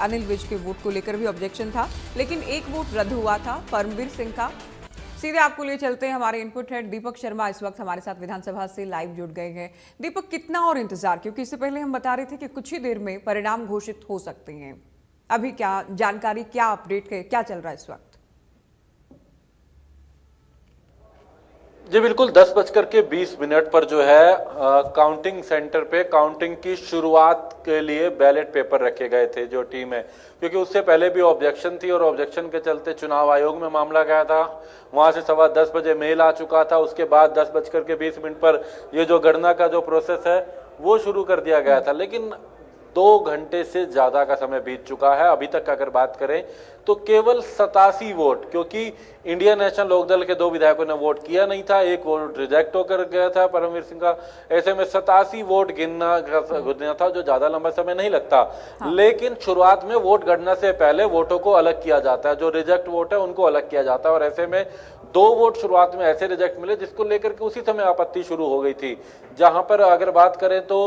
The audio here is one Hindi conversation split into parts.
अनिल विज के वोट को लेकर भी ऑब्जेक्शन था, लेकिन एक वोट रद्द हुआ था परमवीर सिंह का। सीधे आपको लिए चलते हैं, हमारे इनपुट हेड दीपक शर्मा इस वक्त हमारे साथ विधानसभा से लाइव जुड़ गए हैं। दीपक, कितना और इंतजार, क्योंकि इससे पहले हम बता रहे थे कि कुछ ही देर में परिणाम घोषित हो सकते हैं। अभी क्या जानकारी, क्या अपडेट, क्या चल रहा है इस वक्त? जी बिल्कुल, 10:20 पर जो है काउंटिंग सेंटर पे काउंटिंग की शुरुआत के लिए बैलेट पेपर रखे गए थे जो टीम है, क्योंकि उससे पहले भी ऑब्जेक्शन थी और ऑब्जेक्शन के चलते चुनाव आयोग में मामला गया था। वहां से 10:15 बजे मेल आ चुका था। उसके बाद 10:20 पर ये जो गणना का जो प्रोसेस है वो शुरू कर दिया गया था, लेकिन 2 घंटे से ज्यादा का समय बीत चुका है। अभी तक अगर बात करें तो केवल 87 वोट, क्योंकि इंडियन नेशनल लोकदल के 2 विधायकों ने वोट किया नहीं था, एक वोट रिजेक्ट होकर गया था परमवीर सिंह का। ऐसे में 87 वोट गिनना था, जो ज्यादा लंबा समय नहीं लगता। हाँ। लेकिन शुरुआत में वोट गणना से पहले वोटों को अलग किया जाता है, जो रिजेक्ट वोट है उनको अलग किया जाता है। और ऐसे में 2 वोट शुरुआत में ऐसे रिजेक्ट मिले जिसको लेकर के उसी समय आपत्ति शुरू हो गई थी। जहां पर अगर बात करें तो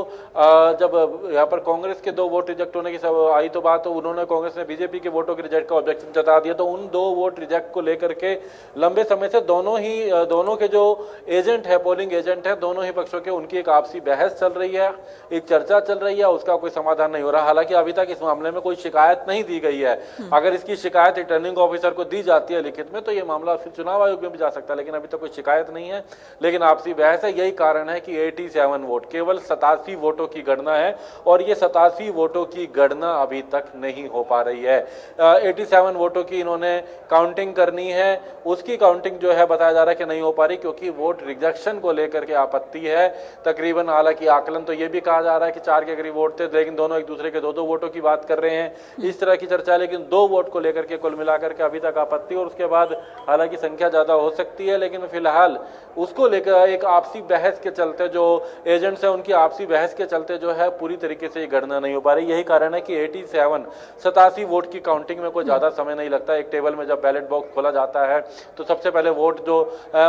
जब यहाँ पर कांग्रेस के 2 वोट रिजेक्ट होने की सब आई तो बात, तो उन्होंने कांग्रेस ने बीजेपी के वोटों के रिजेक्ट का ऑब्जेक्शन जता दिया। तो उन 2 वोट रिजेक्ट को लेकर के लंबे समय से दोनों के जो एजेंट है, पोलिंग एजेंट है, दोनों ही पक्षों के, उनकी एक आपसी बहस चल रही है, एक चर्चा चल रही है, उसका कोई समाधान नहीं हो रहा। हालांकि अभी तक इस मामले में कोई शिकायत नहीं दी गई है। अगर इसकी शिकायत रिटर्निंग ऑफिसर को दी जाती है लिखित में तो ये मामला फिर चुनाव आयोग में भी जा सकता है, लेकिन अभी तक कोई शिकायत नहीं है। लेकिन आपसी बहस है। यही कारण है कि 87 वोट, केवल 87 वोटों की गणना है और ये 87 वोटों की गणना अभी तक नहीं हो पा रही है। 87 वोटों की इन्होंने काउंटिंग करनी है, उसकी काउंटिंग जो है बताया जा रहा है कि नहीं हो पा रही, क्योंकि वोट रिजेक्शन को लेकर के आपत्ति है तकरीबन। हालांकि आकलन तो ये भी कहा जा रहा है कि 4 के करीब वोट थे, लेकिन दोनों एक दूसरे के 2-2 वोटों की बात कर रहे हैं, इस तरह की चर्चा। लेकिन 2 वोट को लेकर के कुल मिलाकर के अभी तक आपत्ति, और उसके बाद हालांकि संख्या ज्यादा हो सकती है, लेकिन फिलहाल उसको लेकर एक आपसी बहस के चलते, जो एजेंट्स है उनकी आपसी बहस के चलते जो है पूरी तरीके से गणना नहीं हो पा रही। यही कारण है कि 87 वोट की काउंटिंग में कोई ज्यादा समय नहीं लगता। एक टेबल में जब बैलेट बॉक्स खोला जाता है तो सबसे पहले वोट जो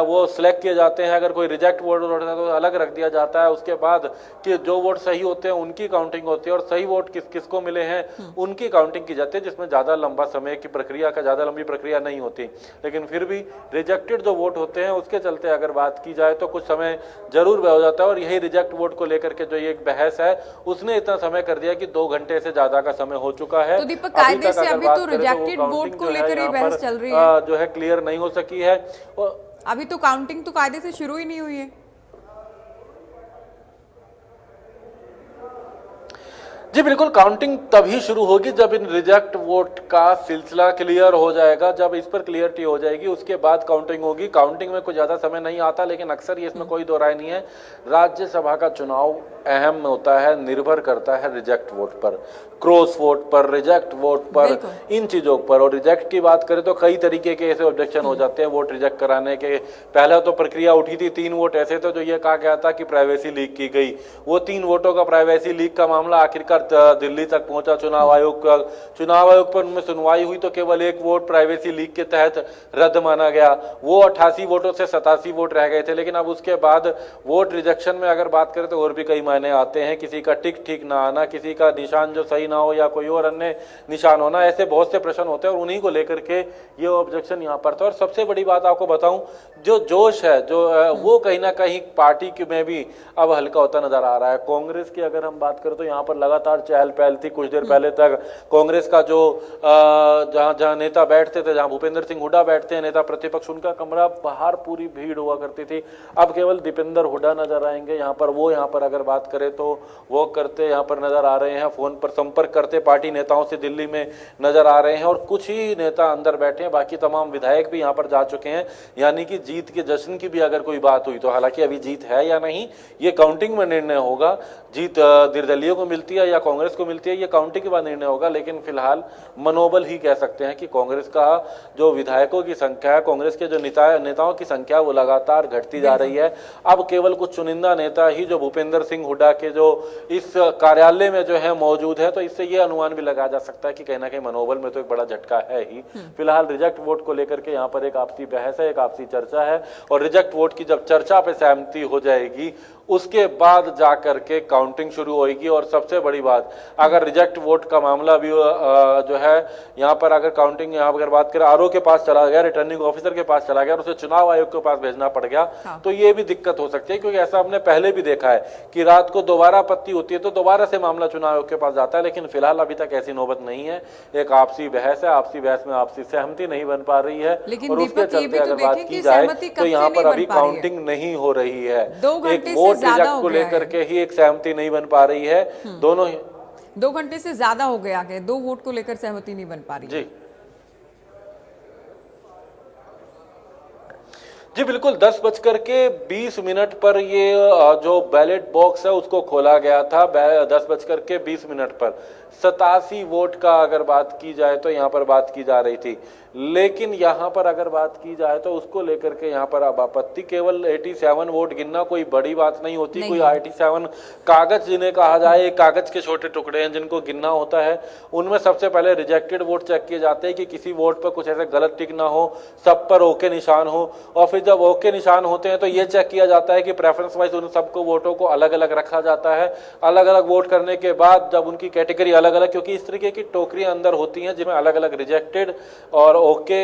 वो सिलेक्ट किए जाते हैं। अगर कोई रिजेक्ट वोट होता है तो अलग रख दिया जाता है। उसके बाद कि जो वोट सही होते हैं उनकी काउंटिंग होती है, और सही वोट किसको मिले हैं उनकी काउंटिंग की जाती है, जिसमें ज्यादा लंबा समय की प्रक्रिया का ज्यादा लंबी प्रक्रिया नहीं होती। लेकिन फिर भी रिजेक्टेड जो वोट होते हैं उसके चलते अगर बात की जाए तो कुछ समय जरूर व्यय हो जाता है। और यही रिजेक्ट वोट को लेकर के जो ये एक बहस है उसने इतना समय कर दिया कि 2 घंटे से ज्यादा का समय हो चुका है। तो दीपक, कायदे से अभी तो रिजेक्टेड वोट को लेकर ये बहस चल रही है, जो है क्लियर नहीं हो सकी है। अभी तो काउंटिंग तो कायदे से शुरू ही नहीं हुई है। जी बिल्कुल, काउंटिंग तभी शुरू होगी जब इन रिजेक्ट वोट का सिलसिला क्लियर हो जाएगा, जब इस पर क्लियरिटी हो जाएगी उसके बाद काउंटिंग होगी। काउंटिंग में कोई ज्यादा समय नहीं आता, लेकिन अक्सर ये इसमें कोई दो राय नहीं है, राज्यसभा का चुनाव अहम होता है, निर्भर करता है रिजेक्ट वोट पर, क्रॉस वोट पर, रिजेक्ट वोट पर, इन चीजों पर। और रिजेक्ट की बात करें तो कई तरीके के ऐसे ऑब्जेक्शन हो जाते हैं वोट रिजेक्ट कराने के। पहले तो प्रक्रिया उठी थी, 3 वोट ऐसे थे जो ये कहा गया था कि प्राइवेसी लीक की गई। वो 3 वोटों का प्राइवेसी लीक का मामला आखिरकार दिल्ली तक पहुंचा चुनाव आयोग पर उनमें सुनवाई हुई तो केवल 1 वोट प्राइवेसी लीक के तहत रद्द माना गया। वो 88 वोटों से 87 वोट रह गए थे। लेकिन अब उसके बाद वोट रिजेक्शन में अगर बात करें तो और भी कई मायने आते हैं, किसी का टिक ठीक ना आना, किसी का निशान जो सही ना हो या कोई और अन्य निशान होना, ऐसे बहुत से प्रश्न होते हैं और उन्हीं को लेकर के ये ऑब्जेक्शन यहाँ पर था। और सबसे बड़ी बात आपको बताऊं, जो जोश है जो वो कहीं ना कहीं पार्टी में भी अब हल्का होता नजर आ रहा है। कांग्रेस की अगर हम बात करें तो यहाँ पर लगातार चहल पहल थी। कुछ देर पहले तक कांग्रेस का जो जहां नेता बैठते थे, जहां भूपेंद्र सिंह हुड्डा बैठते हैं नेता प्रतिपक्ष, उनका कमरा बाहर पूरी भीड़ हुआ करती थी। अब केवल दीपेंद्र हुड्डा नजर आएंगे यहाँ पर। वो यहाँ पर अगर बात करें तो वॉक करते यहाँ पर नजर आ रहे हैं, फोन पर संपर्क करते पार्टी नेताओं से दिल्ली में नजर आ रहे हैं, और कुछ ही नेता अंदर बैठे हैं, बाकी तमाम विधायक भी यहाँ पर जा चुके हैं। यानी कि जीत के जश्न की भी अगर कोई बात हुई तो, हालांकि अभी जीत है या नहीं ये काउंटिंग में निर्णय होगा, जीत निर्दलीय को मिलती है या कांग्रेस को मिलती है ये काउंटिंग के बाद निर्णय होगा। लेकिन फिलहाल मनोबल ही कह सकते हैं कि कांग्रेस का जो विधायकों की संख्या है, कांग्रेस के जो नेताओं की संख्या वो लगातार घटती जा रही है। अब केवल कुछ चुनिंदा नेता ही जो भूपेंद्र सिंह हुड्डा के जो इस कार्यालय में जो है मौजूद है, तो इससे ये अनुमान भी लगाया जा सकता है कि कहीं ना कहीं मनोबल में तो एक बड़ा झटका है ही। फिलहाल रिजेक्ट वोट को लेकर के यहाँ पर एक आपसी बहस है, एक आपसी चर्चा है, और रिजेक्ट वोट की जब चर्चा पे सहमति हो जाएगी उसके बाद जाकर के काउंटिंग शुरू होगी। और सबसे बड़ी बात। अगर रिजेक्ट वोट का मामला भी जो है यहाँ पर अगर काउंटिंग यहाँ अगर बात करें आरओ के पास चला गया, रिटर्निंग ऑफिसर के पास चला गया और उसे चुनाव आयोग के पास भेजना पड़ गया, तो ये भी दिक्कत हो सकती है, क्योंकि ऐसा हमने पहले भी देखा है कि रात को दोबारा आपत्ति होती है तो दोबारा से मामला चुनाव आयोग के पास जाता है। लेकिन फिलहाल अभी तक ऐसी नौबत नहीं है, एक आपसी बहस है, आपसी बहस में आपसी सहमति नहीं बन पा रही है, और उसके चलते अगर बात की जाए तो यहाँ पर अभी काउंटिंग नहीं हो रही है। एक वोट रिजेक्ट को लेकर के ही एक सहमति नहीं बन पा रही है, दोनों 2 घंटे से ज्यादा हो गया है, 2 वोट को लेकर सहमति नहीं बन पा रही। जी बिल्कुल, 10:20 पर ये जो बैलेट बॉक्स है उसको खोला गया था। 10:20 पर 87 वोट का अगर बात की जाए तो यहाँ पर बात की जा रही थी, लेकिन यहाँ पर अगर बात की जाए तो उसको लेकर के यहाँ पर अब आपत्ति, केवल 87 वोट गिनना कोई बड़ी बात नहीं होती। कोई 87 कागज जिन्हें कहा जाए, कागज के छोटे टुकड़े हैं जिनको गिनना होता है, उनमें सबसे पहले रिजेक्टेड वोट चेक किए जाते हैं कि किसी वोट पर कुछ ऐसे गलत टिक ना हो, सब पर ओके निशान हो, और फिर जब ओके निशान होते हैं तो ये चेक किया जाता है कि प्रेफरेंस वाइज उन सबको वोटों को अलग अलग रखा जाता है। अलग अलग वोट करने के बाद जब उनकी कैटेगरी अलग अलग, क्योंकि इस तरीके की टोकरियां अंदर होती हैं जिसमें अलग अलग रिजेक्टेड और ओके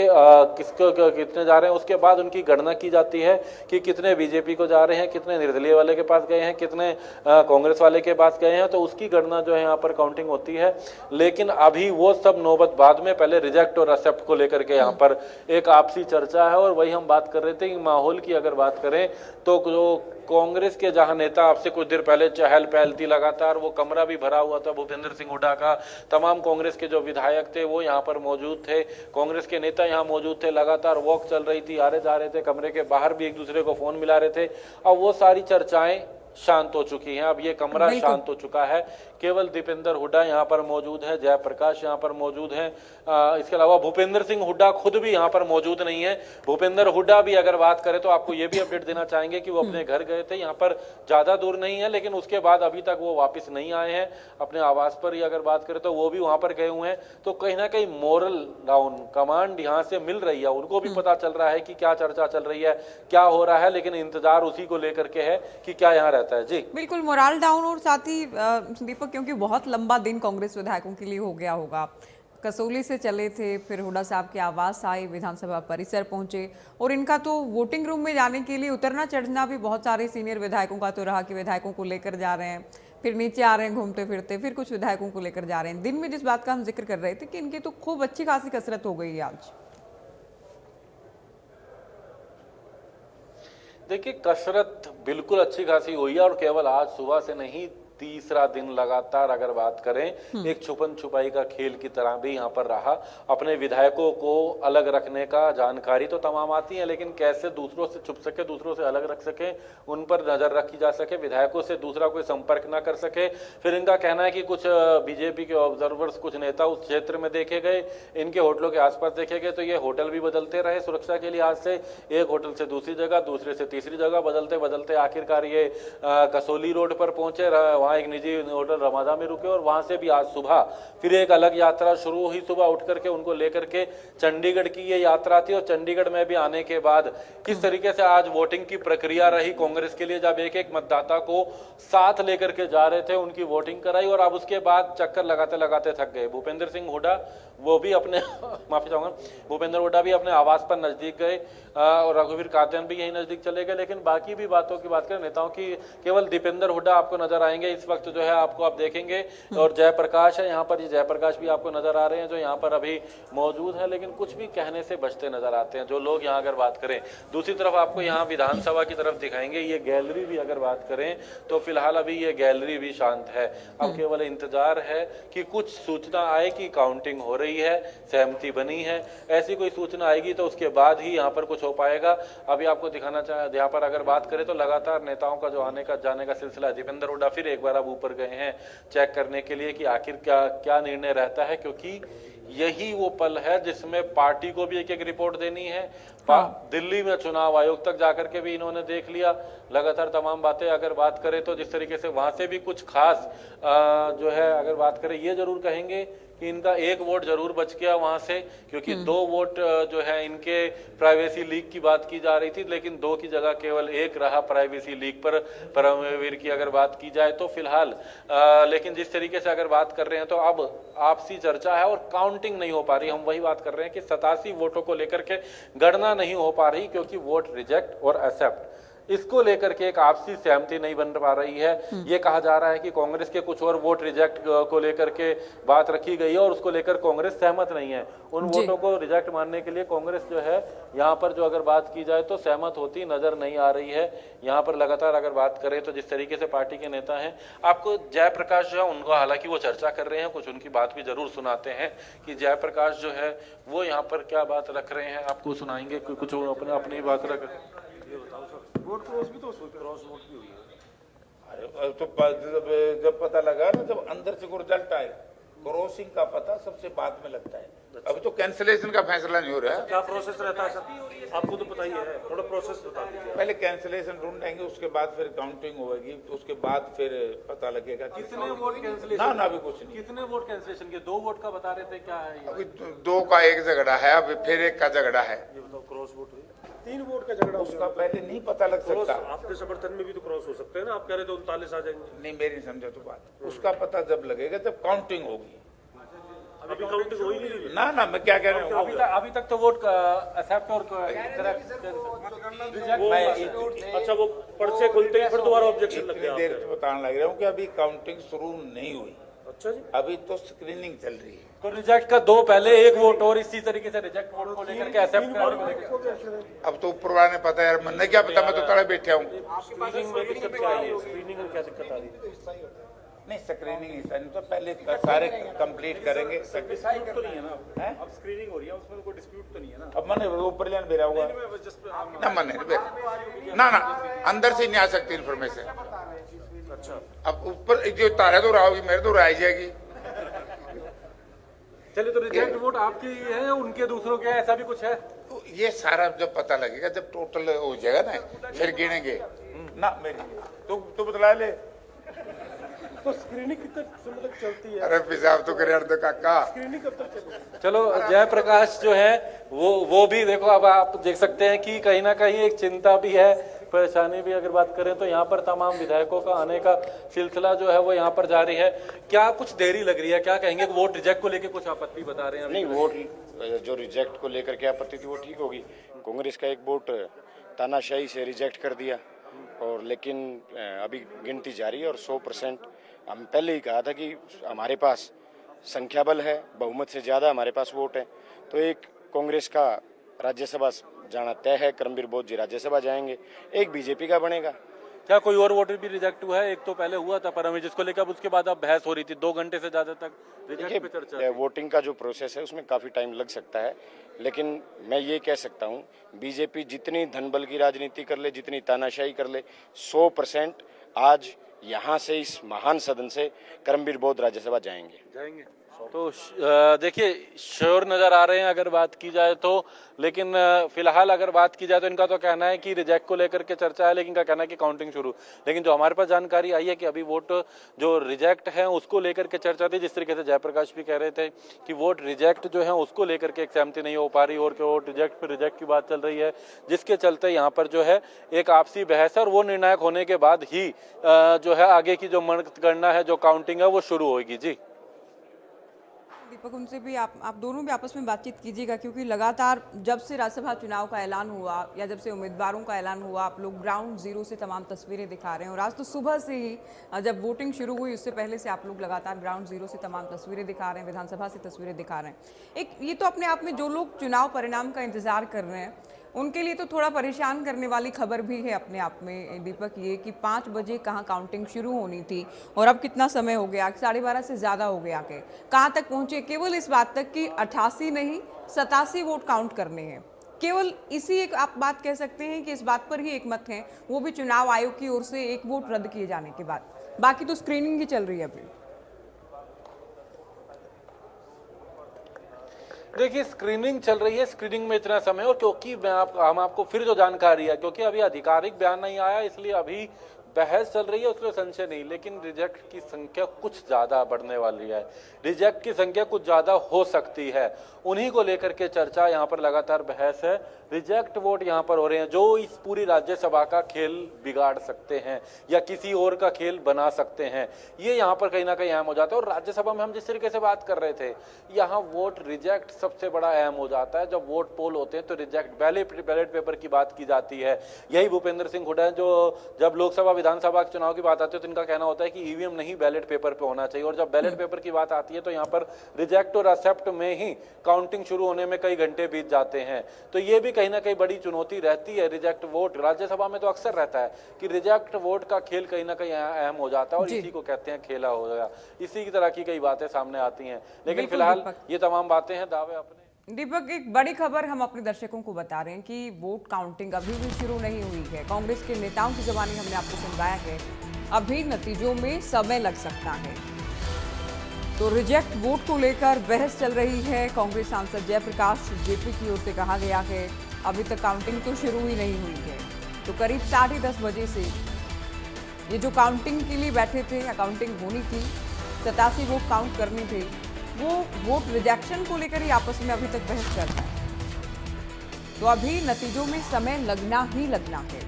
किसको कितने जा रहे हैं, उसके बाद उनकी गणना की जाती है कि कितने बीजेपी को जा रहे हैं, कितने निर्दलीय वाले के पास गए हैं, कितने कांग्रेस वाले के पास गए हैं, तो उसकी गणना जो है यहाँ पर काउंटिंग होती है। लेकिन अभी वो सब नौबत बाद में, पहले रिजेक्ट और एक्सेप्ट को लेकर के यहाँ पर एक आपसी चर्चा है। और वही हम बात कर रहे थे कि माहौल की अगर बात करें तो जो कांग्रेस के जहां नेता आपसे कुछ देर पहले चहल पहल थी लगातार, वो कमरा भी भरा हुआ था भूपेंद्र सिंह हुड्डा का, तमाम कांग्रेस के जो विधायक थे वो यहाँ पर मौजूद थे, कांग्रेस के नेता यहाँ मौजूद थे, लगातार वॉक चल रही थी, आ रहे जा रहे थे, कमरे के बाहर भी एक दूसरे को फोन मिला रहे थे। अब वो सारी चर्चाएं शांत हो चुकी हैं, अब ये कमरा शांत हो चुका है। केवल दीपेंद्र हुड्डा यहाँ पर मौजूद है, जयप्रकाश यहाँ पर मौजूद है, इसके अलावा भूपेंद्र सिंह हुड्डा खुद भी यहाँ पर मौजूद नहीं है। भूपेंद्र हुड्डा भी अगर बात करें तो आपको ये भी अपडेट देना चाहेंगे कि वो अपने घर गए थे, यहाँ पर ज्यादा दूर नहीं है, लेकिन उसके बाद अभी तक वो वापस नहीं आए हैं अपने आवास पर ही अगर बात करें तो वो भी वहां पर गए हुए हैं। तो कहीं ना कहीं मोरल डाउन कमांड यहाँ से मिल रही है, उनको भी पता चल रहा है कि क्या चर्चा चल रही है, क्या हो रहा है, लेकिन इंतजार उसी को लेकर के है कि क्या यहाँ रहता है। जी बिल्कुल, मोरल डाउन, और साथ ही दीपक, क्योंकि बहुत लंबा दिन कांग्रेस विधायकों के लिए हो गया होगा, कसौली से चले थे, फिर हुड्डा साहब के आवास आए, विधानसभा परिसर पहुंचे, और इनका तो वोटिंग रूम में जाने के लिए उतरना चढ़ना भी बहुत सारे सीनियर विधायकों का तो रहा कि विधायकों को लेकर जा रहे हैं, फिर नीचे आ रहे हैं घूमते फिरते, फिर कुछ विधायकों को लेकर जा रहे हैं। दिन में जिस बात का हम जिक्र कर रहे थे कि इनकी तो खूब अच्छी खासी कसरत हो गई है आज। देखिए, कसरत बिल्कुल अच्छी खासी हुई है, और केवल आज सुबह से नहीं, तीसरा दिन लगातार अगर बात करें एक छुपन छुपाई का खेल की तरह भी यहाँ पर रहा। अपने विधायकों को अलग रखने का जानकारी तो तमाम आती है, लेकिन कैसे दूसरों से छुप सके, दूसरों से अलग रख सके, उन पर नजर रखी जा सके, विधायकों से दूसरा कोई संपर्क ना कर सके। फिर इनका कहना है कि कुछ बीजेपी के ऑब्जर्वर्स, कुछ नेता उस क्षेत्र में देखे गए, इनके होटलों के आसपास देखे गए, तो ये होटल भी बदलते रहे सुरक्षा के लिहाज से, एक होटल से दूसरी जगह, दूसरे से तीसरी जगह बदलते बदलते आखिरकार ये कसौली रोड पर पहुंचे, वहां एक निजी होटल रमादा में रुके, और वहां से भी आज सुबह फिर एक अलग यात्रा शुरू हुई। सुबह उठ करके उनको लेकर के चंडीगढ़ की ये यात्रा थी, और चंडीगढ़ में भी आने के बाद किस तरीके से आज वोटिंग की प्रक्रिया रही कांग्रेस के लिए, जब एक एक मतदाता को साथ लेकर के जा रहे थे, उनकी वोटिंग कराई, और अब उसके बाद चक्कर लगाते लगाते थक गए। भूपेंद्र सिंह हुड्डा वो भी अपने माफी चाहूंगा, भूपेंद्र हुड्डा भी अपने आवास पर नजदीक गए, और रघुवीर कादियान भी यही नजदीक चले गए। लेकिन बाकी भी बातों की बात करें नेताओं की, केवल दीपेंद्र हुड्डा आपको नजर आएंगे इस वक्त जो है, आपको आप देखेंगे, और जयप्रकाश है यहाँ पर, जयप्रकाश भी आपको नजर आ रहे हैं जो यहाँ पर अभी मौजूद है, लेकिन कुछ भी कहने से बचते नजर आते हैं जो लोग यहाँ अगर बात करें। दूसरी तरफ आपको यहाँ विधानसभा की तरफ दिखाएंगे, ये गैलरी भी अगर बात करें तो फिलहाल अभी ये गैलरी भी शांत है। अब केवल इंतजार है कि कुछ सूचना आए कि काउंटिंग हो रही है, सहमति बनी है, ऐसी कोई सूचना आएगी तो उसके बाद ही यहाँ पर कुछ हो पाएगा। अभी आपको दिखाना चाहे, यहाँ पर अगर बात करें तो लगातार नेताओं का जो आने का जाने का सिलसिला है। दीपेंद्र हुड्डा फिर एक बार अब ऊपर गए हैं चेक करने के लिए कि आखिर क्या क्या निर्णय रहता है, क्योंकि यही वो पल है जिसमें पार्टी को भी एक एक रिपोर्ट देनी है, दिल्ली में चुनाव आयोग तक जाकर के भी इन्होंने देख लिया। लगातार तमाम बातें अगर बात करें तो जिस तरीके से वहां से भी कुछ खास जो है अगर बात करें, ये जरूर कहेंगे कि इनका एक वोट जरूर बच गया वहां से, क्योंकि 2 वोट जो है इनके प्राइवेसी लीक की बात की जा रही थी, लेकिन 2 की जगह केवल 1 रहा प्राइवेसी लीक पर परमवीर की अगर बात की जाए तो फिलहाल। लेकिन जिस तरीके से अगर बात कर रहे हैं तो अब आपसी चर्चा है और काउंटिंग नहीं हो पा रही। हम वही बात कर रहे हैं कि 87 वोटों को लेकर के गणना नहीं हो पा रही, क्योंकि वोट रिजेक्ट और एक्सेप्ट इसको लेकर के एक आपसी सहमति नहीं बन पा रही है। ये कहा जा रहा है कि कांग्रेस के कुछ और वोट रिजेक्ट को लेकर के बात रखी गई है और उसको लेकर कांग्रेस सहमत नहीं है। उन वोटों को रिजेक्ट मानने के लिए कांग्रेस जो है यहाँ पर जो अगर बात की जाए तो सहमत होती नजर नहीं आ रही है। यहाँ पर लगातार अगर बात करें तो जिस तरीके से पार्टी के नेता हैं, आपको जयप्रकाश जो है उनको, हालांकि वो चर्चा कर रहे हैं, कुछ उनकी बात भी जरूर सुनाते हैं कि जयप्रकाश जो है वो यहाँ पर क्या बात रख रहे हैं, आपको सुनाएंगे। कुछ अपनी बात रख वोट क्रॉस भी तो क्रॉस वोट भी हुई है। अरे तो जब पता लगा ना, जब अंदर से रिजल्ट आए, क्रॉसिंग का पता सबसे बाद में लगता है। अभी तो कैंसिलेशन का फैसला नहीं हो रहा है। क्या प्रोसेस रहता है सर, आपको तो पता ही है, थोड़ा प्रोसेस बता दीजिए। पहले कैंसिलेशन ढूंढेंगे, उसके बाद फिर काउंटिंग होगी, उसके बाद फिर पता लगेगा कितने वोट कैंसिलेशन। ना अभी कुछ नहीं। कितने वोट कैंसिलेशन के? 2 वोट का बता रहे थे, क्या है ये? अभी 2 का एक झगड़ा है, अभी फिर 1 का झगड़ा है। ये बताओ, क्रॉस वोट हुई, 3 वोट का झगड़ा उसका पहले नहीं पता लग क्रॉस सकता। आपके समर्थन में भी तो क्रॉस हो सकते हैं ना, आप कह रहे थे 39 आ जाएंगे। नहीं, मेरी समझो तो बात, उसका पता जब लगेगा जब काउंटिंग होगी। अभी काउंटिंग हो ही नहीं रही। ना मैं क्या कह रहा हूँ, अभी तक तो वोट एक्सेप्ट और अच्छा, वो पर्चे खुलते ही फिर दोबारा ऑब्जेक्शन लग इतनी गया देर से बताने लग रहा हूँ कि अभी काउंटिंग शुरू नहीं हुई, अच्छा जी। अभी तो स्क्रीनिंग चल रही है। तो रिजेक्ट का 2 पहले 1 वोट और इसी तरीके से रिजेक्ट वोट को लेकर के एक्सेप्ट कर। अब तो ऊपर वाले ने पता है यार, मन ने क्या पता, मैं तो तड़े बैठा हूँ। स्क्रीनिंग में दिक्कत क्या आई है? स्क्रीनिंग में क्या दिक्कत आ रही है? नहीं, स्क्रीनिंग ऐसा नहीं, तो पहले सारे कंप्लीट करेंगे। डिस्प्यूट तो नहीं है ना, अब स्क्रीनिंग हो रही है, उसमें कोई डिस्प्यूट तो नहीं है ना। अब मन ऊपर जान बेरा होगा ना, मन ना अंदर से नहीं आ सकती इन्फॉर्मेशन। अच्छा, अब ऊपर जो तारे तो रहोगी, मेरे तो आई जाएगी। चलिए, तो रिजेक्ट वोट आपकी है, उनके दूसरों के, ऐसा भी कुछ है? तो ये सारा जब पता लगेगा, जब टोटल हो जाएगा ना, फिर गिनेंगे ना। मेरी तो बतला ले। तो स्क्रीनिंग कितने समय तक चलती है? अरे पिसाब तो करे अर्ध काका। स्क्रीनिंग कब तक चलेगी? चलो, जयप्रकाश जो है वो भी देखो, अब आप देख सकते हैं कि कहीं ना कहीं एक चिंता भी है, परेशानी भी। अगर बात करें तो यहाँ पर तमाम विधायकों का आने का सिलसिला जो है वो यहाँ पर जारी है। क्या कुछ देरी लग रही है? क्या कहेंगे? वोट रिजेक्ट को लेकर कुछ आपत्ति बता रहे हैं? नहीं, वोट जो रिजेक्ट को लेकर के आपत्ति थी वो ठीक होगी। कांग्रेस का एक वोट तानाशाही से रिजेक्ट कर दिया, और लेकिन अभी गिनती जारी है और 100% हम पहले ही कहा था कि हमारे पास संख्या बल है, बहुमत से ज़्यादा हमारे पास वोट है। तो एक कांग्रेस का राज्यसभा जाना तय है, करमबीर बोध जी राज्यसभा जाएंगे, एक बीजेपी का बनेगा। क्या कोई और वोटर भी रिजेक्ट हुआ है? एक तो पहले हुआ था परमवीर, जिसको लेकर उसके बाद अब बहस हो रही थी 2 घंटे से ज्यादा तक रिजेक्ट पे चर्चा। वोटिंग का जो प्रोसेस है उसमें काफ़ी टाइम लग सकता है, लेकिन मैं ये कह सकता हूँ बीजेपी जितनी धनबल की राजनीति कर ले, जितनी तानाशाही कर ले, 100% आज यहाँ से, इस महान सदन से करमबीर बोध राज्यसभा जाएंगे। तो देखिए, श्योर नजर आ रहे हैं अगर बात की जाए तो, लेकिन फिलहाल अगर बात की जाए तो इनका तो कहना है कि रिजेक्ट को लेकर के चर्चा है, लेकिन इनका कहना है कि काउंटिंग शुरू। लेकिन जो हमारे पास जानकारी आई है कि अभी वोट जो रिजेक्ट है उसको लेकर के चर्चा थी। जिस तरीके से जयप्रकाश भी कह रहे थे कि वोट रिजेक्ट जो है उसको लेकर के एक सहमति नहीं हो पा रही, और वोट रिजेक्ट पर रिजेक्ट की बात चल रही है, जिसके चलते यहाँ पर जो है एक आपसी बहस है, और वो निर्णायक होने के बाद ही जो है आगे की जो मतगणना है, जो काउंटिंग है, वो शुरू होगी। जी दीपक, उनसे भी आप दोनों भी आपस में बातचीत कीजिएगा, क्योंकि लगातार जब से राज्यसभा चुनाव का ऐलान हुआ या जब से उम्मीदवारों का ऐलान हुआ, आप लोग ग्राउंड जीरो से तमाम तस्वीरें दिखा रहे हैं। और आज तो सुबह से ही जब वोटिंग शुरू हुई उससे पहले से आप लोग लगातार ग्राउंड जीरो से तमाम तस्वीरें दिखा रहे हैं, विधानसभा से तस्वीरें दिखा रहे हैं। एक ये तो अपने आप में जो लोग चुनाव परिणाम का इंतजार कर रहे हैं उनके लिए तो थोड़ा परेशान करने वाली खबर भी है अपने आप में दीपक, ये कि 5 बजे कहाँ काउंटिंग शुरू होनी थी और अब कितना समय हो गया, 12:30 से ज़्यादा हो गया के कहाँ तक पहुँचे? केवल इस बात तक कि 88 नहीं 87 वोट काउंट करने हैं। केवल इसी एक आप बात कह सकते हैं कि इस बात पर ही एकमत है, वो भी चुनाव आयोग की ओर से 1 वोट रद्द किए जाने के बाद। बाकी तो स्क्रीनिंग ही चल रही है अभी। देखिए स्क्रीनिंग चल रही है, स्क्रीनिंग में इतना समय, और क्योंकि हम आपको फिर जो जानकारी है, क्योंकि अभी आधिकारिक बयान नहीं आया इसलिए अभी बहस चल रही है, उसमें संशय नहीं, लेकिन रिजेक्ट की संख्या कुछ ज्यादा बढ़ने वाली है, रिजेक्ट की संख्या कुछ ज्यादा हो सकती है, उन्हीं को लेकर के चर्चा यहाँ पर लगातार बहस है। रिजेक्ट वोट यहाँ पर हो रहे हैं जो इस पूरी राज्यसभा का खेल बिगाड़ सकते हैं या किसी और का खेल बना सकते हैं, ये यहाँ पर कहीं ना कहीं अहम हो जाता है। और राज्यसभा में हम जिस तरीके से बात कर रहे थे, यहाँ वोट रिजेक्ट सबसे बड़ा अहम हो जाता है। जब वोट पोल होते हैं तो रिजेक्ट बैलेट पेपर की बात की जाती है। यही भूपेंद्र सिंह हुड्डा जो जब लोकसभा विधानसभा के चुनाव की बात आती है तो इनका कहना होता है कि ईवीएम नहीं बैलेट पेपर पे होना चाहिए, और जब बैलेट पेपर की बात आती है तो यहाँ पर रिजेक्ट और एक्सेप्ट में ही काउंटिंग शुरू होने में कई घंटे बीत जाते हैं। तो ये भी कहीं ना कहीं बड़ी चुनौती रहती है। रिजेक्ट वोट राज्यसभा में तो अक्सर रहता है कि रिजेक्ट वोट का खेल कहीं ना कहीं अहम हो जाता है, और इसी को कहते हैं खेला हो गया। इसी की तरह की कई बातें सामने आती हैं, लेकिन फिलहाल ये तमाम बातें हैं, दावे अपने। दीपक, एक बड़ी खबर हम अपने दर्शकों को बता रहे हैं कि वोट काउंटिंग अभी भी शुरू नहीं हुई है। कांग्रेस के नेताओं की जुबानी हमने आपको सुनवाया है, अभी नतीजों में समय लग सकता है। तो रिजेक्ट वोट को लेकर बहस चल रही है। कांग्रेस सांसद जयप्रकाश जेपी की ओर से कहा गया है अभी तक काउंटिंग तो शुरू ही नहीं हुई है। तो करीब 10:30 बजे से ये जो काउंटिंग के लिए बैठे थे या काउंटिंग होनी थी, 87 वोट काउंट करने थे, वो वोट रिजेक्शन को लेकर ही आपस में अभी तक बहस कर रहा है। तो अभी नतीजों में समय लगना ही लगना है।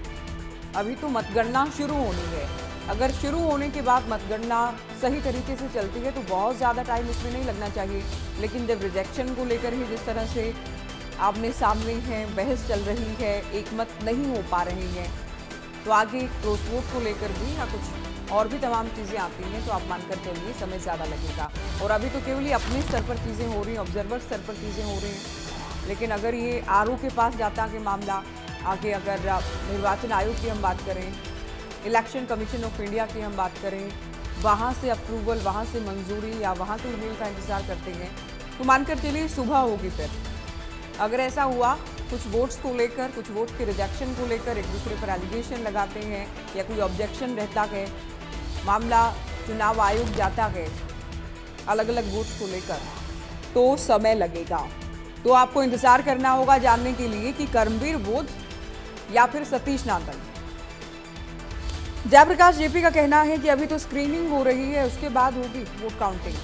अभी तो मतगणना शुरू होनी है। अगर शुरू होने के बाद मतगणना सही तरीके से चलती है तो बहुत ज़्यादा टाइम उसमें नहीं लगना चाहिए, लेकिन जब रिजेक्शन को लेकर ही जिस तरह से आमने सामने हैं, बहस चल रही है, एक मत नहीं हो पा रही हैं, तो आगे क्रॉस वोट को लेकर भी या कुछ और भी तमाम चीज़ें आती हैं, तो आप मानकर चलिए समय ज़्यादा लगेगा। और अभी तो केवल ही अपने स्तर पर चीज़ें हो रही हैं, ऑब्जर्वर स्तर पर चीज़ें हो रही हैं, लेकिन अगर ये आरओ के पास जाता है मामला, आगे अगर निर्वाचन आयोग की हम बात करें, इलेक्शन कमीशन ऑफ इंडिया की हम बात करें, वहाँ से अप्रूवल, वहाँ से मंजूरी या वहाँ के ईमेल का इंतज़ार करते हैं, तो मानकर चलिए सुबह होगी। फिर अगर ऐसा हुआ, कुछ वोट्स को लेकर, कुछ वोट के रिजेक्शन को लेकर एक दूसरे पर एलिगेशन लगाते हैं या कोई ऑब्जेक्शन रहता है, मामला चुनाव आयोग जाता है अलग अलग वोट्स को लेकर, तो समय लगेगा। तो आपको इंतज़ार करना होगा जानने के लिए कि कर्मवीर बोध या फिर सतीश नांदल। जयप्रकाश जेपी का कहना है कि अभी तो स्क्रीनिंग हो रही है, उसके बाद होगी वोट काउंटिंग।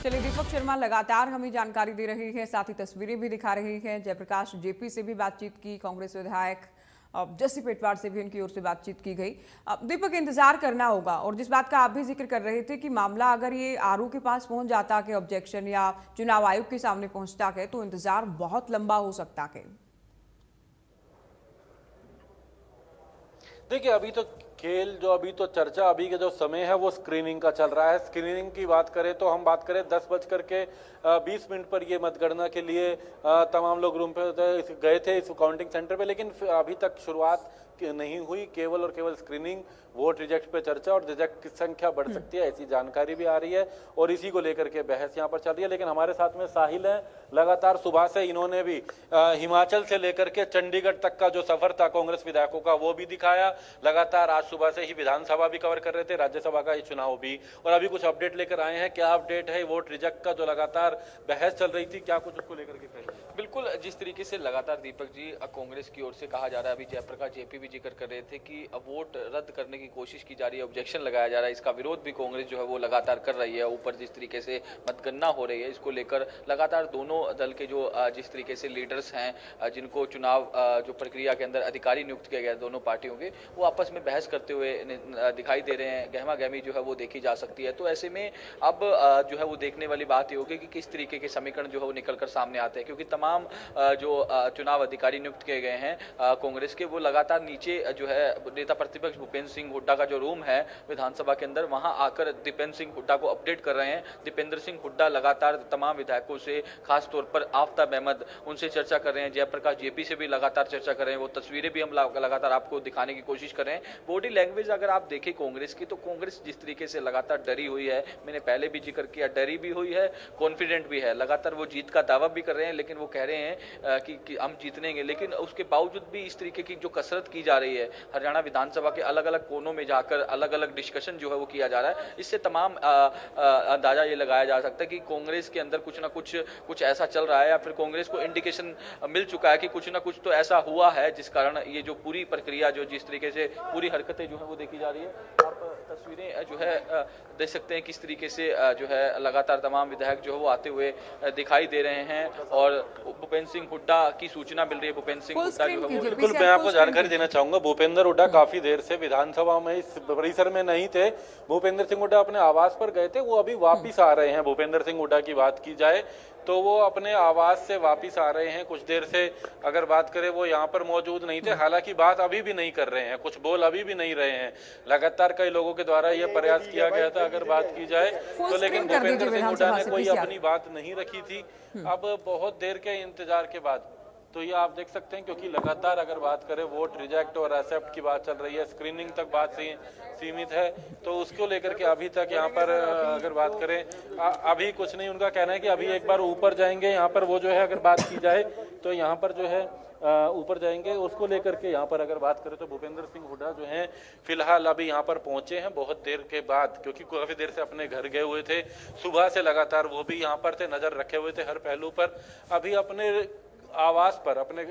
चलिए, दीपक शर्मा लगातार हमें जानकारी दे रही है, साथ ही तस्वीरें भी दिखा रही है। जयप्रकाश जेपी से भी बातचीत की, कांग्रेस विधायक जस्सी पेटवार से भी उनकी ओर से बातचीत की गई। दीपक, इंतजार करना होगा, और जिस बात का आप भी जिक्र कर रहे थे कि मामला अगर ये आरओ के पास पहुंच जाता है, ऑब्जेक्शन या चुनाव आयोग के सामने पहुंचता है, तो इंतजार बहुत लंबा हो सकता है। देखिए अभी तो खेल जो अभी तो चर्चा अभी का जो समय है वो स्क्रीनिंग का चल रहा है। स्क्रीनिंग की बात करें तो हम बात करें 10:20 पर ये मतगणना के लिए तमाम लोग रूम पे गए थे इस काउंटिंग सेंटर पे, लेकिन अभी तक शुरुआत नहीं हुई। केवल और केवल स्क्रीनिंग, वोट रिजेक्ट पे चर्चा, और रिजेक्ट की संख्या बढ़ सकती है ऐसी जानकारी भी आ रही है, और इसी को लेकर के बहस यहाँ पर चल रही है। लेकिन हमारे साथ में साहिल है, लगातार सुबह से इन्होंने भी हिमाचल से लेकर के चंडीगढ़ तक का जो सफर था कांग्रेस विधायकों का वो भी दिखाया। लगातार आज सुबह से ही विधानसभा भी कवर कर रहे थे, राज्यसभा का ही चुनाव भी, और अभी कुछ अपडेट लेकर आए हैं। क्या अपडेट है वोट रिजेक्ट का जो लगातार बहस चल रही थी, क्या कुछ उसको लेकर के कहें? बिल्कुल, जिस तरीके से लगातार दीपक जी कांग्रेस की ओर से कहा जा रहा है, अभी जयप्रकाश जेपी भी जिक्र कर रहे थे कि वोट रद्द करने की कोशिश की जा रही है, ऑब्जेक्शन लगाया जा रहा है, इसका विरोध भी कांग्रेस जो है वो लगातार कर रही है। ऊपर जिस तरीके से मतगणना हो रही है, इसको लेकर लगातार दोनों दल के जो जिस तरीके से लीडर्स हैं, जिनको चुनाव जो प्रक्रिया के अंदर अधिकारी नियुक्त किए गए दोनों पार्टियों के, वो आपस में बहस करते हुए दिखाई दे रहे हैं। गहमा गहमी जो है वो देखी जा सकती है। तो ऐसे में अब जो है वो देखने वाली बात ये होगी कि किस तरीके के समीकरण जो है वो निकल कर सामने आते हैं, क्योंकि तमाम जो चुनाव अधिकारी नियुक्त किए गए हैं कांग्रेस के, वो लगातार नीचे जो है नेता प्रतिपक्ष भूपेंद्र सिंह हुड्डा का जो रूम है विधानसभा के अंदर, वहां आकर दीपेंद्र सिंह हुड्डा को अपडेट कर रहे हैं। दीपेंद्र सिंह हुड्डा लगातार तमाम विधायकों से, खासतौर पर आफ्ताब अहमद, उनसे चर्चा कर रहे हैं। जयप्रकाश जेपी से भी लगातार चर्चा कर रहे हैं। वो तस्वीरें भी हम लगातार आपको दिखाने की कोशिश कर रहे हैं। बॉडी लैंग्वेज अगर आप देखें कांग्रेस की, तो कांग्रेस जिस तरीके से लगातार डरी हुई है, मैंने पहले भी जिक्र किया, डरी भी हुई है, कॉन्फिडेंट भी है। लगातार वो जीत का दावा भी कर रहे हैं, लेकिन वो कह रहे रहे हैं कि हम जीतनेंगे, लेकिन उसके बावजूद भी इस तरीके की जो कसरत की जा रही है हरियाणा विधानसभा के अलग अलग कोनों में जाकर अलग अलग डिस्कशन जो है वो किया जा रहा है, इससे तमाम अंदाजा ये लगाया जा सकता है कि कांग्रेस के अंदर कुछ ना कुछ ऐसा चल रहा है, या फिर कांग्रेस को इंडिकेशन मिल चुका है कि कुछ ना कुछ तो ऐसा हुआ है जिस कारण ये जो पूरी प्रक्रिया जो जिस तरीके से पूरी हरकतें जो है वो देखी जा रही है। आप तस्वीरें जो है देख सकते हैं किस तरीके से जो है लगातार तमाम विधायक जो है वो आते हुए दिखाई दे रहे हैं, और भूपेंद्र सिंह हुड्डा की सूचना मिल रही है। भूपेंद्र सिंह फुल हुड्डा स्क्रीन जो है वो कीजिए। बिल्कुल, मैं आपको जानकारी देना चाहूंगा, भूपेंद्र हुड्डा काफी देर से विधानसभा में इस परिसर में नहीं थे। भूपेंद्र सिंह हुड्डा अपने आवास पर गए थे, वो अभी वापिस आ रहे हैं। भूपेंद्र सिंह हुड्डा की बात की जाए तो वो अपने आवास से वापिस आ रहे हैं। कुछ देर से अगर बात करें वो यहाँ पर मौजूद नहीं थे, हालांकि बात अभी भी नहीं कर रहे हैं, कुछ बोल अभी भी नहीं रहे हैं। लगातार कई लोगों के द्वारा यह प्रयास किया गया था अगर बात की जाए तो, लेकिन भूपेंद्र सिंह हुड्डा ने कोई अपनी बात नहीं रखी थी। अब बहुत देर के इंतजार के बाद तो ये आप देख सकते हैं, क्योंकि लगातार अगर बात करें वोट रिजेक्ट और एक्सेप्ट की बात चल रही है, स्क्रीनिंग तक बात सीमित है, तो उसको लेकर के अभी तक यहाँ पर अगर बात करें अभी कुछ नहीं। उनका कहना है कि अभी एक बार ऊपर जाएंगे, यहाँ पर वो जो है अगर बात की जाए तो यहाँ पर जो है ऊपर जाएंगे, उसको लेकर के यहाँ पर अगर बात करें तो भूपेंद्र सिंह हुड्डा जो हैं फिलहाल अभी यहाँ पर पहुंचे हैं बहुत देर के बाद, क्योंकि काफी देर से अपने घर गए हुए थे। सुबह से लगातार वो भी यहाँ पर थे, नजर रखे हुए थे हर पहलू पर। अभी अपने आवास पर अपने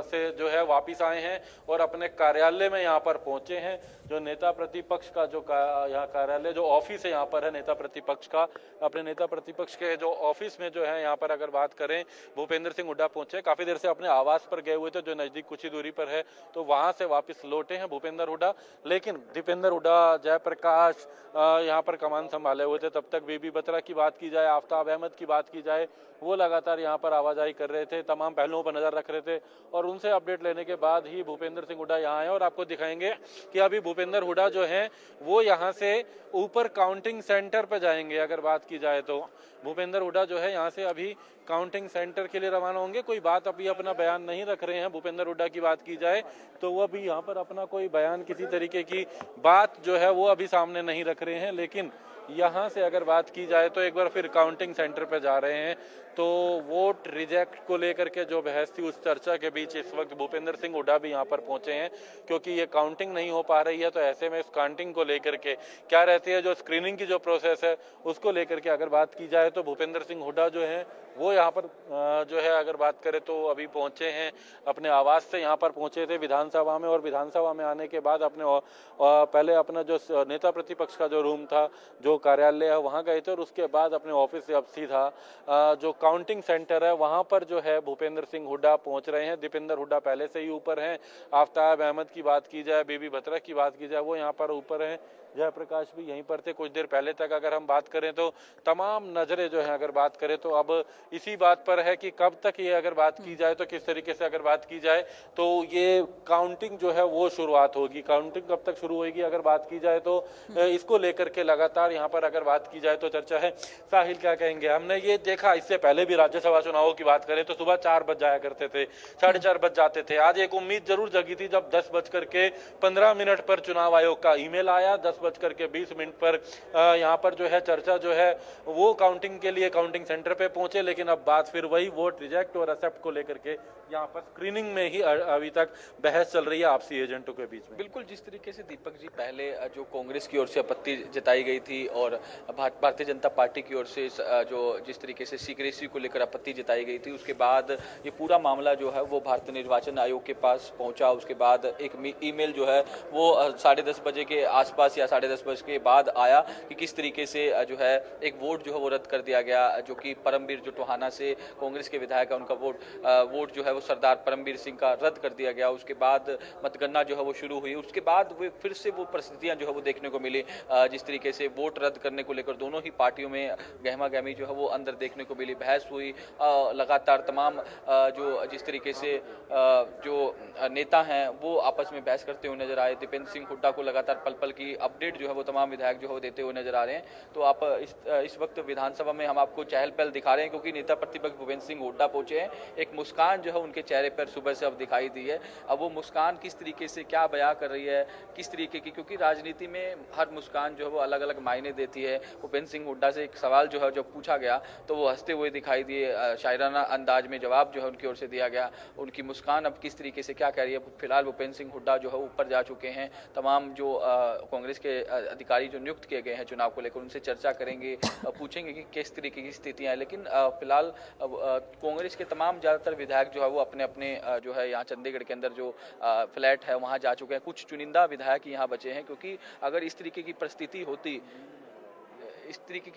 से जो है वापिस आए हैं और अपने कार्यालय में यहाँ पर पहुंचे हैं। जो नेता प्रतिपक्ष का जो यहाँ कार्यालय जो ऑफिस है यहाँ पर है नेता प्रतिपक्ष का, अपने नेता प्रतिपक्ष के जो ऑफिस में जो है यहाँ पर अगर बात करें भूपेंद्र सिंह हुड्डा पहुंचे। काफी देर से अपने आवास पर गए हुए थे जो नजदीक कुछ ही दूरी पर है, तो वहां से वापस लौटे हैं भूपेंद्र हुड्डा। लेकिन दीपेंद्र हुड्डा, जयप्रकाश यहाँ पर कमान संभाले हुए थे। तब तक बीबी बत्रा की बात की जाए, आफ्ताब अहमद की बात की जाए, वो लगातार यहाँ पर आवाजाही कर रहे थे, तमाम पहलुओं पर नजर रख रहे थे, और उनसे अपडेट लेने के बाद ही भूपेंद्र सिंह हुड्डा यहाँ आए। और आपको दिखाएंगे कि अभी भूपेंद्र हुड्डा जो हैं वो यहाँ से ऊपर काउंटिंग सेंटर पे जाएंगे। अगर बात की जाए तो भूपेंद्र हुड्डा जो है यहाँ से अभी काउंटिंग सेंटर के लिए रवाना होंगे। कोई बात अभी अपना बयान नहीं रख रहे हैं। भूपेंद्र हुड्डा की बात की जाए तो वो अभी यहाँ पर अपना कोई बयान, किसी तरीके की बात जो है वो अभी सामने नहीं रख रहे हैं। लेकिन यहाँ से अगर बात की जाए तो एक बार फिर काउंटिंग सेंटर पे जा रहे हैं। तो वोट रिजेक्ट को लेकर के जो बहस थी उस चर्चा के बीच इस वक्त भूपेंद्र सिंह हुड्डा भी यहाँ पर पहुंचे हैं, क्योंकि ये काउंटिंग नहीं हो पा रही है। तो ऐसे में इस काउंटिंग को लेकर के क्या रहती है, जो स्क्रीनिंग की जो प्रोसेस है उसको लेकर के अगर बात की जाए तो भूपेंद्र सिंह हुड्डा जो है वो यहाँ पर जो है अगर बात करें तो अभी पहुंचे हैं, अपने आवास से यहाँ पर पहुंचे थे विधानसभा में। और विधानसभा में आने के बाद अपने पहले अपना जो नेता प्रतिपक्ष का जो रूम था, जो कार्यालय है, वहाँ गए थे, और उसके बाद अपने ऑफिस से अब सीधा जो काउंटिंग सेंटर है वहाँ पर जो है भूपेंद्र सिंह हुड्डा पहुंच रहे हैं। दीपेंद्र हुड्डा पहले से ही ऊपर हैं। आफ्ताब अहमद की बात की जाए, बीबी बत्रा की बात की जाए, वो यहाँ पर ऊपर हैं। जयप्रकाश भी यहीं पर थे कुछ देर पहले तक। अगर हम बात करें तो तमाम नजरें जो है अगर बात करें तो अब इसी बात पर है कि कब तक ये अगर बात की जाए तो किस तरीके से अगर बात की जाए तो ये काउंटिंग जो है वो शुरुआत होगी। काउंटिंग कब तक शुरू होगी अगर बात की जाए तो इसको लेकर के लगातार यहाँ पर अगर बात की जाए तो चर्चा है। साहिल क्या कहेंगे? हमने ये देखा इससे पहले भी राज्यसभा चुनावों की बात करें तो सुबह 4 बज जाया करते थे, 4:30 बज जाते थे। आज एक उम्मीद जरूर जगी थी जब 10:15 पर चुनाव आयोग का ईमेल आया, 10:20 पर यहाँ पर जो है चर्चा जो है वो काउंटिंग के लिए काउंटिंग सेंटर पे पहुंचे। लेकिन अब बात फिर वही वोट रिजेक्ट और एक्सेप्ट को लेकर के यहाँ पर स्क्रीनिंग में ही अभी तक बहस चल रही है आपसी एजेंटों के बीच में। बिल्कुल, जिस तरीके से दीपक जी पहले जो कांग्रेस की ओर से आपत्ति जताई गई थी और भारतीय जनता पार्टी की ओर से जो जिस तरीके से सीक्रेसी को लेकर आपत्ति जताई गई थी, उसके बाद ये पूरा मामला जो है वो भारतीय निर्वाचन आयोग के पास पहुंचा। उसके बाद एक ईमेल जो है वो 10:30 बजे के आसपास या 10:30 बजे के बाद आया कि किस तरीके से जो है एक वोट जो है वो रद्द कर दिया गया, जो कि परमवीर जो टोहाना से कांग्रेस के विधायक है उनका वोट जो है वो सरदार परमवीर सिंह का रद्द कर दिया गया। उसके बाद मतगणना जो है वो शुरू हुई। उसके बाद वो फिर से वो परिस्थितियां जो है वो देखने को मिली, जिस तरीके से वोट रद्द करने को लेकर दोनों ही पार्टियों में गहमा गहमी जो है वो अंदर देखने को मिली, बहस हुई। लगातार तमाम जो जिस तरीके से जो नेता हैं वो आपस में बहस करते हुए नजर आए। दीपेंद्र सिंह हुड्डा को लगातार पल पल की अब अपडेट जो है वो तमाम विधायक जो है वो देते हुए नजर आ रहे हैं। तो आप इस वक्त विधानसभा में हम आपको चहल पहल दिखा रहे हैं, क्योंकि नेता प्रतिपक्ष भूपेंद्र सिंह हुड्डा पहुंचे हैं। एक मुस्कान जो है उनके चेहरे पर सुबह से अब दिखाई दी है। अब वो मुस्कान किस तरीके से क्या बयां कर रही है, किस तरीके की, क्योंकि राजनीति में हर मुस्कान जो है वो अलग अलग मायने देती है। भूपेंद्र सिंह हुड्डा से एक सवाल जो है जब पूछा गया तो वो हंसते हुए दिखाई दिए, शायराना अंदाज में जवाब जो है उनकी ओर से दिया गया। उनकी मुस्कान अब किस तरीके से क्या कह रही है। फिलहाल भूपेंद्र सिंह हुड्डा जो है ऊपर जा चुके हैं। तमाम जो कांग्रेस के अधिकारी जो नियुक्त किए गए हैं चुनाव को लेकर, उनसे चर्चा करेंगे, पूछेंगे कि किस तरीके की स्थितियां हैं। लेकिन फिलहाल कांग्रेस के तमाम ज़्यादातर विधायक जो है वो अपने अपने जो है यहाँ चंडीगढ़ के अंदर जो फ्लैट है वहाँ जा चुके हैं। कुछ चुनिंदा विधायक यहाँ बचे हैं, क्योंकि अगर इस तरीके की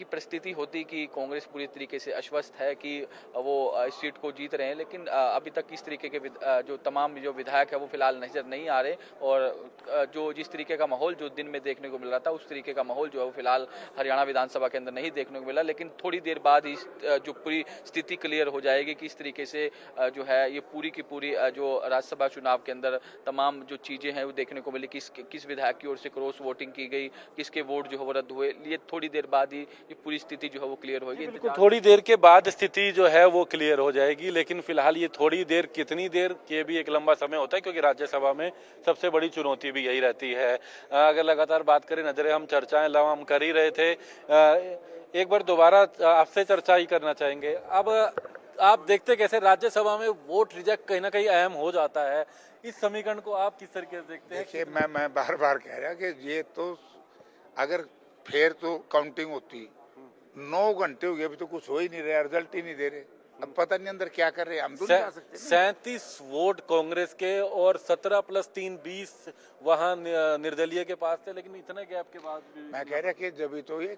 परिस्थिति होती कि कांग्रेस पूरी तरीके से आश्वस्त है कि वो इस सीट को जीत रहे हैं, लेकिन अभी तक इस तरीके के जो तमाम जो विधायक है वो फिलहाल नजर नहीं आ रहे। और जो जिस तरीके का माहौल जो दिन में देखने को मिल रहा था उस तरीके का माहौल जो है वो फिलहाल हरियाणा विधानसभा के अंदर नहीं देखने को मिला। लेकिन थोड़ी देर बाद ही जो पूरी स्थिति क्लियर हो जाएगी कि इस तरीके से जो है ये पूरी की पूरी जो राज्यसभा चुनाव के अंदर तमाम जो चीज़ें हैं वो देखने को मिली, किस विधायक की ओर से क्रॉस वोटिंग की गई, किसके वोट जो है वो रद्द हुए। ये थोड़ी देर बाद ही ये पूरी स्थिति जो है वो क्लियर होगी। बिल्कुल थोड़ी देर के बाद स्थिति जो है वो क्लियर हो जाएगी, लेकिन फिलहाल ये थोड़ी देर कितनी देर ये भी एक लंबा समय होता है, क्योंकि राज्यसभा में सबसे बड़ी चुनौती भी यही रहती है। अगर लगातार बात करें, नजरें हम चर्चाएं हम कर ही रहे थे, एक बार दोबारा आपसे चर्चा ही करना चाहेंगे। अब आप देखते कैसे राज्यसभा में वोट रिजेक्ट कहीं ना कहीं अहम हो जाता है, इस समीकरण को आप किस तरीके से देखते हैं? देखिए, मैं बार बार कह रहा कि ये तो अगर फिर तो काउंटिंग होती 9 घंटे हो गए, अभी तो कुछ हो ही नहीं रहा, रिजल्ट ही नहीं दे रहे। अब पता नहीं अंदर क्या कर रहे हैं, हम तो नहीं जा सकते। 37 वोट कांग्रेस के और 17 + 3 20 वहां निर्दलीय के पास थे, लेकिन इतने गैप के बाद भी मैं कह रहा कि जब तो ये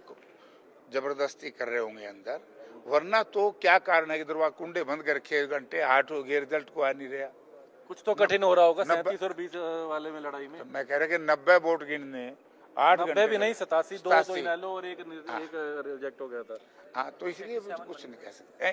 जबरदस्ती कर रहे होंगे अंदर, वरना तो क्या कारण है कि दरवाजा कुंडे बंद करके घंटे 8 हो गए, रिजल्ट को आ नहीं रहा। कुछ तो कठिन हो रहा होगा 37 और 20 वाले में लड़ाई में। तो मैं कह रहा कि 90 वोट गिनने 8 घंटे भी नहीं, 87 2 तो इनेलो और एक रिजेक्ट हो गया था। हाँ, तो इसलिए कुछ नहीं कह सकते।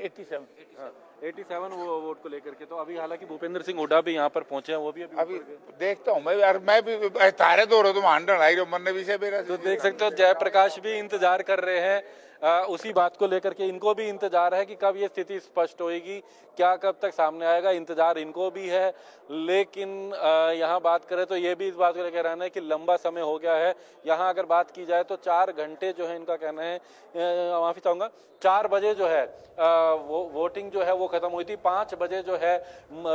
87 वो वोट को लेकर के। तो अभी हालांकि भूपेंद्र सिंह हुड्डा भी यहाँ पर पहुंचे हैं, वो भी अभी देखता हूँ मैं यार, मैं भी तारे दो रहा तुम 100 आई रहे मन ने भी से मेरा। तो देख सकते हो जयप्रकाश भी इंतजार कर रहे हैं उसी बात को लेकर के। इनको भी इंतजार है कि कब ये स्थिति स्पष्ट होएगी, क्या कब तक सामने आएगा, इंतजार इनको भी है। लेकिन यहाँ बात करें तो ये भी इस बात को लेकर रहना है कि लंबा समय हो गया है। यहाँ अगर बात की जाए तो 4 घंटे जो है इनका कहना है, माफी चाहूंगा, 4 बजे जो है वो वोटिंग जो है वो खत्म हुई थी। 5 बजे जो है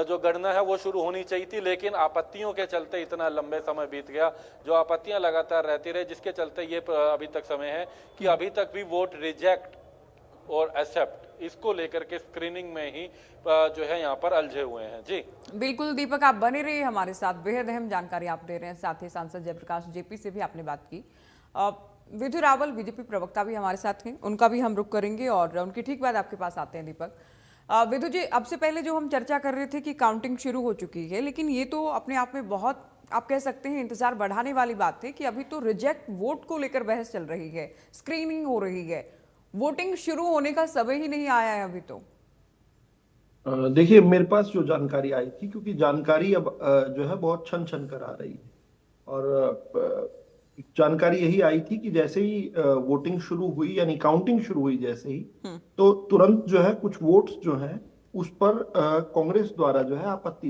जो गणना है वो शुरू होनी चाहिए थी, लेकिन आपत्तियों के चलते इतना लंबे समय बीत गया। जो आपत्तियां लगातार रहती रही, जिसके चलते ये अभी तक समय है कि अभी तक भी वोट रिजेक्ट और एक्सेप्ट इसको लेकर के स्क्रीनिंग में ही जो है यहाँ पर उलझे हुए हैं। जी बिल्कुल दीपक, आप बने रहिए हमारे साथ, बेहद अहम जानकारी आप दे रहे हैं। साथ ही सांसद जयप्रकाश जेपी से भी आपने बात की। विधु रावल बीजेपी प्रवक्ता भी हमारे साथ हैं, उनका भी हम रुख करेंगे और उनकी ठीक बाद आपके पास आते हैं। दीपक, विधु जी, अब से पहले जो हम चर्चा कर रहे थे कि काउंटिंग शुरू हो चुकी है, लेकिन ये तो अपने आप में बहुत, आप कह सकते हैं, इंतजार बढ़ाने वाली बात थी कि अभी तो रिजेक्ट वोट को लेकर बहस चल रही है, स्क्रीनिंग हो रही है, वोटिंग शुरू होने का समय ही नहीं आया है अभी तो। देखिए, मेरे पास जो जानकारी आई थी, क्योंकि जानकारी अब जो है बहुत छन छन कर आ रही है, और जानकारी यही आई थी कि जैसे ही वोटिंग शुरू हुई, यानी काउंटिंग शुरू हुई जैसे ही, तो तुरंत जो है कुछ वोट्स जो है उस पर कांग्रेस द्वारा जो है आपत्ति